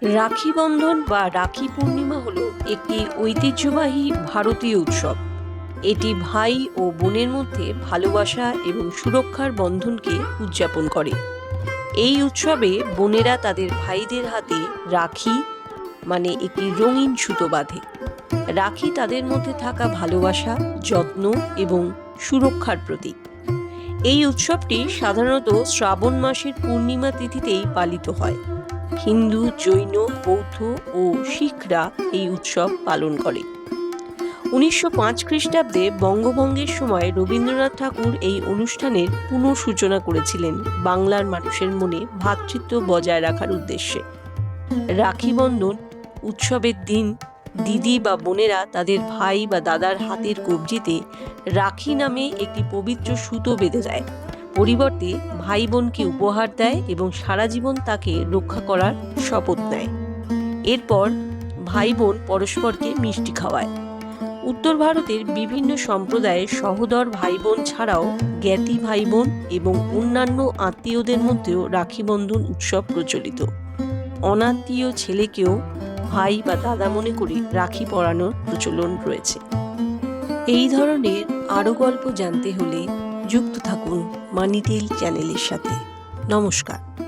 রাখি বন্ধন বা রাখি পূর্ণিমা হলো একটি ঐতিহ্যবাহী ভারতীয় উৎসব। এটি ভাই ও বোনের মধ্যে ভালোবাসা এবং সুরক্ষার বন্ধনকে উদযাপন করে। এই উৎসবে বোনেরা তাদের ভাইদের হাতে রাখি মানে একটি রঙিন সুতো বাঁধে। রাখি তাদের মধ্যে থাকা ভালোবাসা, যত্ন এবং সুরক্ষার প্রতীক। এই উৎসবটি সাধারণত শ্রাবণ মাসের পূর্ণিমা তিথিতেই পালিত হয়। হিন্দু, জৈন, বৌদ্ধ ও শিখরা এই উৎসব পালন করে। 1905 খ্রিস্টাব্দে বঙ্গভঙ্গের সময় রবীন্দ্রনাথ ঠাকুর এই অনুষ্ঠানের পুনঃসূচনা করেছিলেন বাংলার মানুষের মনে ভ্রাতৃত্ব বজায় রাখার উদ্দেশ্যে। রাখি বন্ধন উৎসবের দিন দিদি বা বোনেরা তাদের ভাই বা দাদার হাতের কবজিতে রাখি নামে একটি পবিত্র সুতো বেঁধে দেয়। পরিবর্তে ভাই বোনকে উপহার দেয় এবং সারা জীবন তাকে রক্ষা করার শপথ নেয়। এরপর ভাই বোন পরস্পরকে মিষ্টি খাওয়ায়। উত্তর ভারতের বিভিন্ন সম্প্রদায়ের সহোদর ভাই বোন ছাড়াও জ্ঞাতি ভাই বোন এবং অন্যান্য আত্মীয়দের মধ্যেও রাখি বন্ধন উৎসব প্রচলিত। অনাত্মীয় ছেলেকেও ভাই বা দাদা মনে করে রাখি পরানোর প্রচলন রয়েছে। এই ধরনের আরও গল্প জানতে হলে যুক্ত থাকুন মানি টেল চ্যানেলের সাথে। নমস্কার।